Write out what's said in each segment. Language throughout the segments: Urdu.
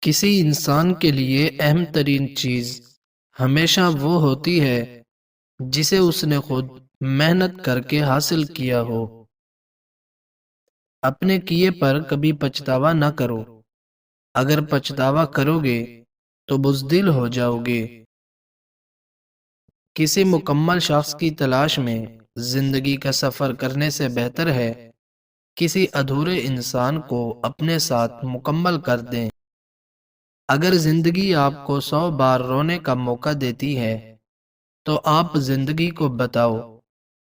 کسی انسان کے لیے اہم ترین چیز ہمیشہ وہ ہوتی ہے جسے اس نے خود محنت کر کے حاصل کیا ہو۔ اپنے کیے پر کبھی پچھتاوا نہ کرو۔ اگر پچھتاوا کرو گے تو بزدل ہو جاؤ گے۔ کسی مکمل شخص کی تلاش میں زندگی کا سفر کرنے سے بہتر ہے کسی ادھورے انسان کو اپنے ساتھ مکمل کر دیں۔ اگر زندگی آپ کو 100 بار رونے کا موقع دیتی ہے تو آپ زندگی کو بتاؤ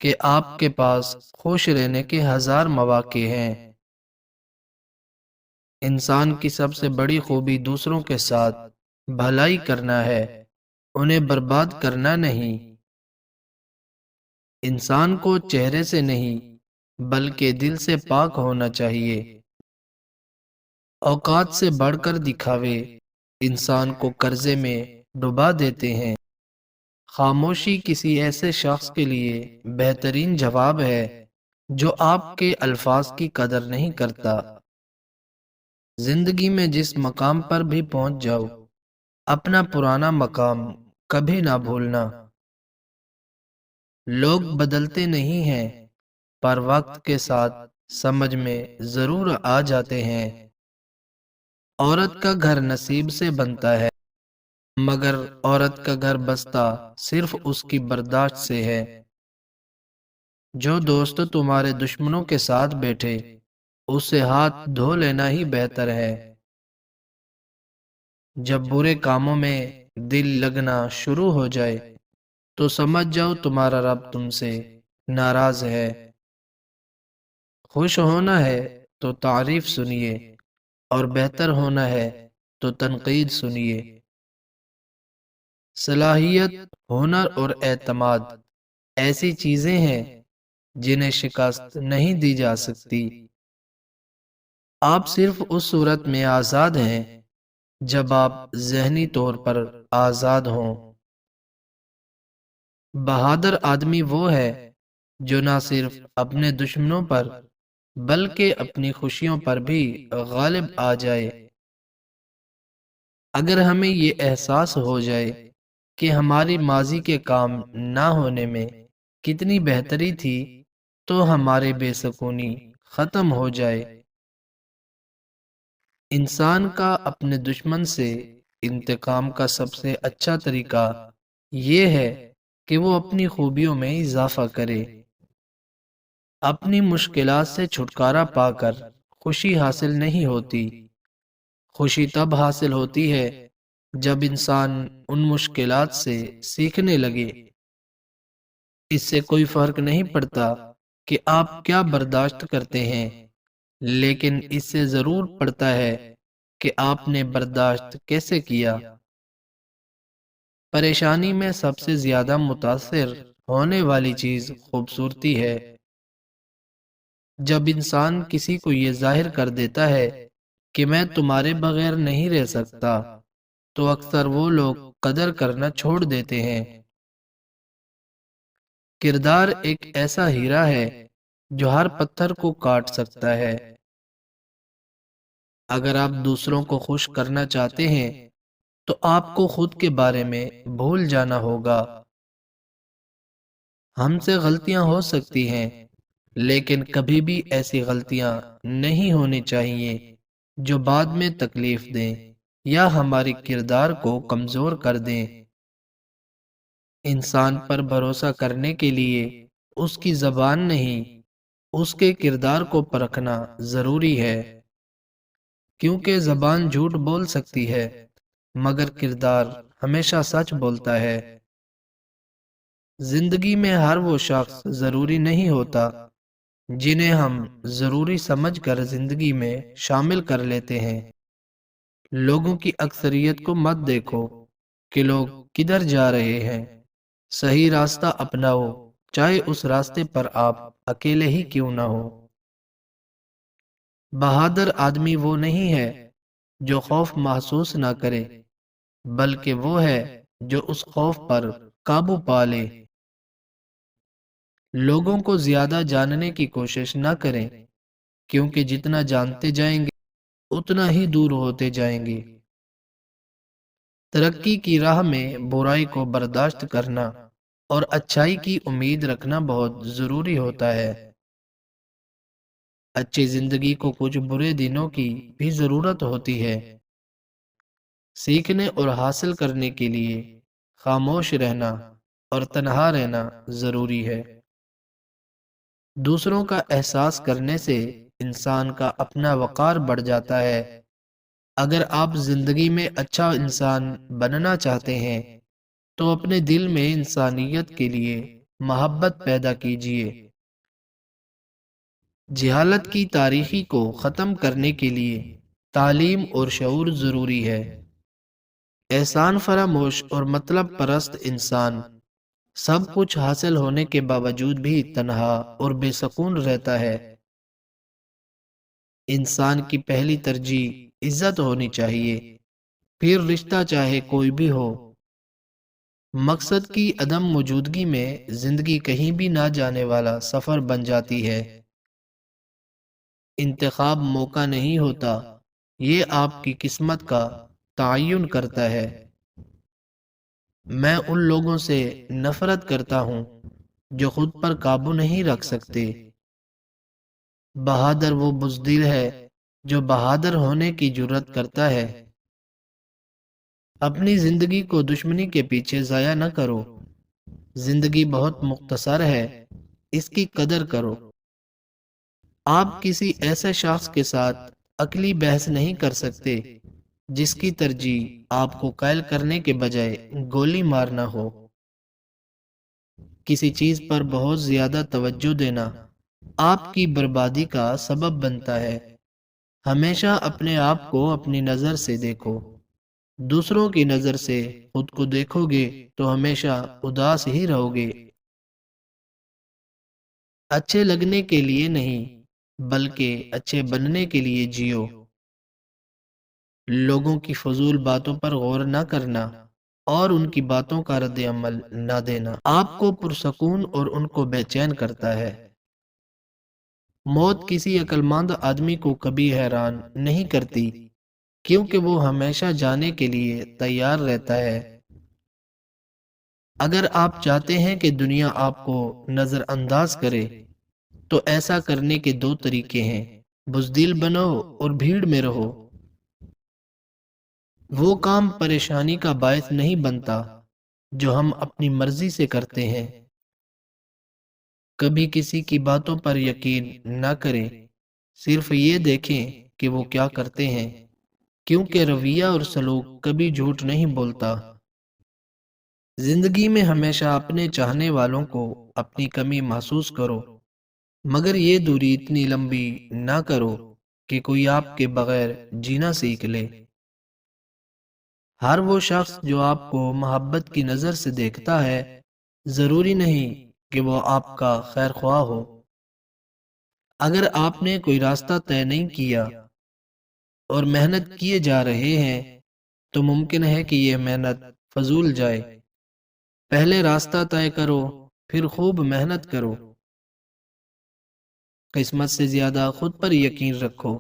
کہ آپ کے پاس خوش رہنے کے 1000 مواقع ہیں۔ انسان کی سب سے بڑی خوبی دوسروں کے ساتھ بھلائی کرنا ہے، انہیں برباد کرنا نہیں۔ انسان کو چہرے سے نہیں بلکہ دل سے پاک ہونا چاہیے۔ اوقات سے بڑھ کر دکھاوے انسان کو قرضے میں ڈبا دیتے ہیں۔ خاموشی کسی ایسے شخص کے لیے بہترین جواب ہے جو آپ کے الفاظ کی قدر نہیں کرتا۔ زندگی میں جس مقام پر بھی پہنچ جاؤ، اپنا پرانا مقام کبھی نہ بھولنا۔ لوگ بدلتے نہیں ہیں پر وقت کے ساتھ سمجھ میں ضرور آ جاتے ہیں۔ عورت کا گھر نصیب سے بنتا ہے مگر عورت کا گھر بستا صرف اس کی برداشت سے ہے۔ جو دوست تمہارے دشمنوں کے ساتھ بیٹھے اس سے ہاتھ دھو لینا ہی بہتر ہے۔ جب برے کاموں میں دل لگنا شروع ہو جائے تو سمجھ جاؤ تمہارا رب تم سے ناراض ہے۔ خوش ہونا ہے تو تعریف سنیے اور بہتر ہونا ہے تو تنقید سنیے۔ صلاحیت، ہنر اور اعتماد ایسی چیزیں ہیں جنہیں شکست نہیں دی جا سکتی۔ آپ صرف اس صورت میں آزاد ہیں جب آپ ذہنی طور پر آزاد ہوں۔ بہادر آدمی وہ ہے جو نہ صرف اپنے دشمنوں پر بلکہ اپنی خوشیوں پر بھی غالب آ جائے۔ اگر ہمیں یہ احساس ہو جائے کہ ہماری ماضی کے کام نہ ہونے میں کتنی بہتری تھی تو ہماری بے سکونی ختم ہو جائے۔ انسان کا اپنے دشمن سے انتقام کا سب سے اچھا طریقہ یہ ہے کہ وہ اپنی خوبیوں میں اضافہ کرے۔ اپنی مشکلات سے چھٹکارا پا کر خوشی حاصل نہیں ہوتی۔ خوشی تب حاصل ہوتی ہے جب انسان ان مشکلات سے سیکھنے لگے۔ اس سے کوئی فرق نہیں پڑتا کہ آپ کیا برداشت کرتے ہیں، لیکن اس سے ضرور پڑتا ہے کہ آپ نے برداشت کیسے کیا۔ پریشانی میں سب سے زیادہ متاثر ہونے والی چیز خوبصورتی ہے۔ جب انسان کسی کو یہ ظاہر کر دیتا ہے کہ میں تمہارے بغیر نہیں رہ سکتا تو اکثر وہ لوگ قدر کرنا چھوڑ دیتے ہیں۔ کردار ایک ایسا ہیرا ہے جو ہر پتھر کو کاٹ سکتا ہے۔ اگر آپ دوسروں کو خوش کرنا چاہتے ہیں تو آپ کو خود کے بارے میں بھول جانا ہوگا۔ ہم سے غلطیاں ہو سکتی ہیں لیکن کبھی بھی ایسی غلطیاں نہیں ہونی چاہیے جو بعد میں تکلیف دیں یا ہماری کردار کو کمزور کر دیں۔ انسان پر بھروسہ کرنے کے لیے اس کی زبان نہیں، اس کے کردار کو پرکھنا ضروری ہے، کیونکہ زبان جھوٹ بول سکتی ہے مگر کردار ہمیشہ سچ بولتا ہے۔ زندگی میں ہر وہ شخص ضروری نہیں ہوتا جنہیں ہم ضروری سمجھ کر زندگی میں شامل کر لیتے ہیں۔ لوگوں کی اکثریت کو مت دیکھو کہ لوگ کدھر جا رہے ہیں، صحیح راستہ اپناؤ چاہے اس راستے پر آپ اکیلے ہی کیوں نہ ہو۔ بہادر آدمی وہ نہیں ہے جو خوف محسوس نہ کرے بلکہ وہ ہے جو اس خوف پر قابو پا لے۔ لوگوں کو زیادہ جاننے کی کوشش نہ کریں کیونکہ جتنا جانتے جائیں گے اتنا ہی دور ہوتے جائیں گے۔ ترقی کی راہ میں برائی کو برداشت کرنا اور اچھائی کی امید رکھنا بہت ضروری ہوتا ہے۔ اچھی زندگی کو کچھ برے دنوں کی بھی ضرورت ہوتی ہے۔ سیکھنے اور حاصل کرنے کے لیے خاموش رہنا اور تنہا رہنا ضروری ہے۔ دوسروں کا احساس کرنے سے انسان کا اپنا وقار بڑھ جاتا ہے۔ اگر آپ زندگی میں اچھا انسان بننا چاہتے ہیں تو اپنے دل میں انسانیت کے لیے محبت پیدا کیجیے۔ جہالت کی تاریخی کو ختم کرنے کے لیے تعلیم اور شعور ضروری ہے۔ احسان فراموش اور مطلب پرست انسان سب کچھ حاصل ہونے کے باوجود بھی تنہا اور بے سکون رہتا ہے۔ انسان کی پہلی ترجیح عزت ہونی چاہیے، پھر رشتہ چاہے کوئی بھی ہو۔ مقصد کی عدم موجودگی میں زندگی کہیں بھی نہ جانے والا سفر بن جاتی ہے۔ انتخاب موقع نہیں ہوتا، یہ آپ کی قسمت کا تعین کرتا ہے۔ میں ان لوگوں سے نفرت کرتا ہوں جو خود پر قابو نہیں رکھ سکتے۔ بہادر وہ بزدل ہے جو بہادر ہونے کی جرات کرتا ہے۔ اپنی زندگی کو دشمنی کے پیچھے ضائع نہ کرو۔ زندگی بہت مختصر ہے، اس کی قدر کرو۔ آپ کسی ایسے شخص کے ساتھ عقلی بحث نہیں کر سکتے جس کی ترجیح آپ کو قائل کرنے کے بجائے گولی مارنا ہو۔ کسی چیز پر بہت زیادہ توجہ دینا آپ کی بربادی کا سبب بنتا ہے۔ ہمیشہ اپنے آپ کو اپنی نظر سے دیکھو۔ دوسروں کی نظر سے خود کو دیکھو گے تو ہمیشہ اداس ہی رہو گے۔ اچھے لگنے کے لیے نہیں بلکہ اچھے بننے کے لیے جیو۔ لوگوں کی فضول باتوں پر غور نہ کرنا اور ان کی باتوں کا رد عمل نہ دینا آپ کو پرسکون اور ان کو بے چین کرتا ہے۔ موت کسی عقل مند آدمی کو کبھی حیران نہیں کرتی کیونکہ وہ ہمیشہ جانے کے لیے تیار رہتا ہے۔ اگر آپ چاہتے ہیں کہ دنیا آپ کو نظر انداز کرے تو ایسا کرنے کے دو طریقے ہیں، بزدل بنو اور بھیڑ میں رہو۔ وہ کام پریشانی کا باعث نہیں بنتا جو ہم اپنی مرضی سے کرتے ہیں۔ کبھی کسی کی باتوں پر یقین نہ کریں، صرف یہ دیکھیں کہ وہ کیا کرتے ہیں، کیونکہ رویہ اور سلوک کبھی جھوٹ نہیں بولتا۔ زندگی میں ہمیشہ اپنے چاہنے والوں کو اپنی کمی محسوس کرو، مگر یہ دوری اتنی لمبی نہ کرو کہ کوئی آپ کے بغیر جینا سیکھ لے۔ ہر وہ شخص جو آپ کو محبت کی نظر سے دیکھتا ہے ضروری نہیں کہ وہ آپ کا خیر خواہ ہو۔ اگر آپ نے کوئی راستہ طے نہیں کیا اور محنت کیے جا رہے ہیں تو ممکن ہے کہ یہ محنت فضول جائے۔ پہلے راستہ طے کرو، پھر خوب محنت کرو۔ قسمت سے زیادہ خود پر یقین رکھو۔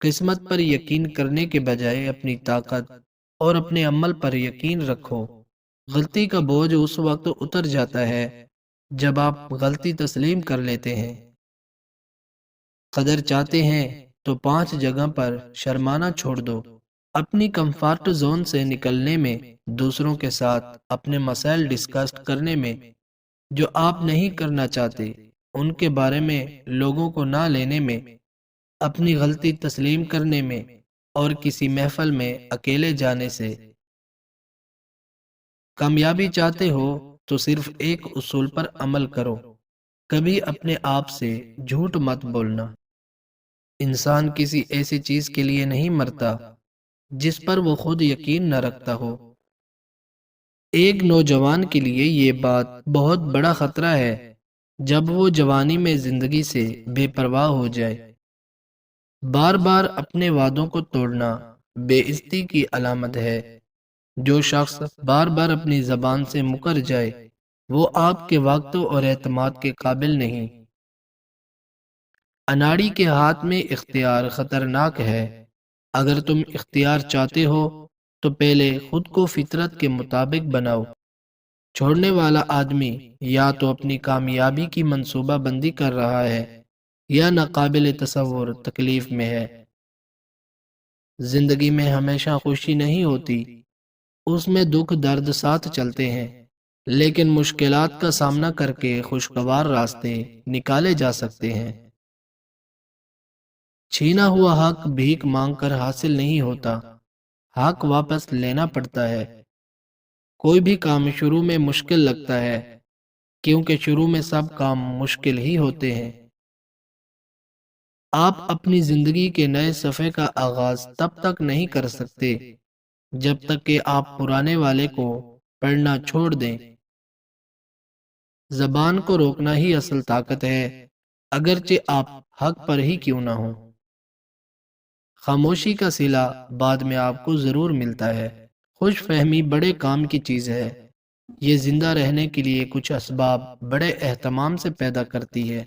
قسمت پر یقین کرنے کے بجائے اپنی طاقت اور اپنے عمل پر یقین رکھو۔ غلطی کا بوجھ اس وقت اتر جاتا ہے جب آپ غلطی تسلیم کر لیتے ہیں۔ قدر چاہتے ہیں تو 5 جگہ پر شرمانا چھوڑ دو۔ اپنی کمفارٹ زون سے نکلنے میں، دوسروں کے ساتھ اپنے مسائل ڈسکس کرنے میں، جو آپ نہیں کرنا چاہتے ان کے بارے میں لوگوں کو نہ لینے میں، اپنی غلطی تسلیم کرنے میں اور کسی محفل میں اکیلے جانے سے۔ کامیابی چاہتے ہو تو صرف ایک اصول پر عمل کرو، کبھی اپنے آپ سے جھوٹ مت بولنا۔ انسان کسی ایسی چیز کے لیے نہیں مرتا جس پر وہ خود یقین نہ رکھتا ہو۔ ایک نوجوان کے لیے یہ بات بہت بڑا خطرہ ہے جب وہ جوانی میں زندگی سے بے پرواہ ہو جائے۔ بار بار اپنے وعدوں کو توڑنا بے عزتی کی علامت ہے۔ جو شخص بار بار اپنی زبان سے مکر جائے وہ آپ کے وقت اور اعتماد کے قابل نہیں۔ اناڑی کے ہاتھ میں اختیار خطرناک ہے۔ اگر تم اختیار چاہتے ہو تو پہلے خود کو فطرت کے مطابق بناؤ۔ چھوڑنے والا آدمی یا تو اپنی کامیابی کی منصوبہ بندی کر رہا ہے یا ناقابل تصور تکلیف میں ہے۔ زندگی میں ہمیشہ خوشی نہیں ہوتی، اس میں دکھ درد ساتھ چلتے ہیں، لیکن مشکلات کا سامنا کر کے خوشگوار راستے نکالے جا سکتے ہیں۔ چھینا ہوا حق بھیک مانگ کر حاصل نہیں ہوتا، حق واپس لینا پڑتا ہے۔ کوئی بھی کام شروع میں مشکل لگتا ہے، کیونکہ شروع میں سب کام مشکل ہی ہوتے ہیں۔ آپ اپنی زندگی کے نئے صفحے کا آغاز تب تک نہیں کر سکتے جب تک کہ آپ پرانے والے کو پڑھنا چھوڑ دیں۔ زبان کو روکنا ہی اصل طاقت ہے، اگرچہ آپ حق پر ہی کیوں نہ ہوں۔ خاموشی کا صلہ بعد میں آپ کو ضرور ملتا ہے۔ خوش فہمی بڑے کام کی چیز ہے، یہ زندہ رہنے کے لیے کچھ اسباب بڑے اہتمام سے پیدا کرتی ہے۔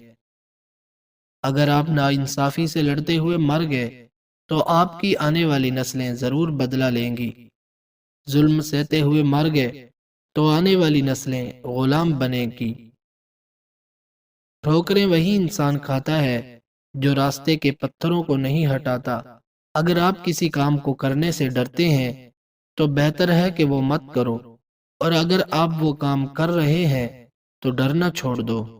اگر آپ ناانصافی سے لڑتے ہوئے مر گئے تو آپ کی آنے والی نسلیں ضرور بدلہ لیں گی۔ ظلم سہتے ہوئے مر گئے تو آنے والی نسلیں غلام بنے گی۔ ٹھوکریں وہی انسان کھاتا ہے جو راستے کے پتھروں کو نہیں ہٹاتا۔ اگر آپ کسی کام کو کرنے سے ڈرتے ہیں تو بہتر ہے کہ وہ مت کرو، اور اگر آپ وہ کام کر رہے ہیں تو ڈرنا چھوڑ دو۔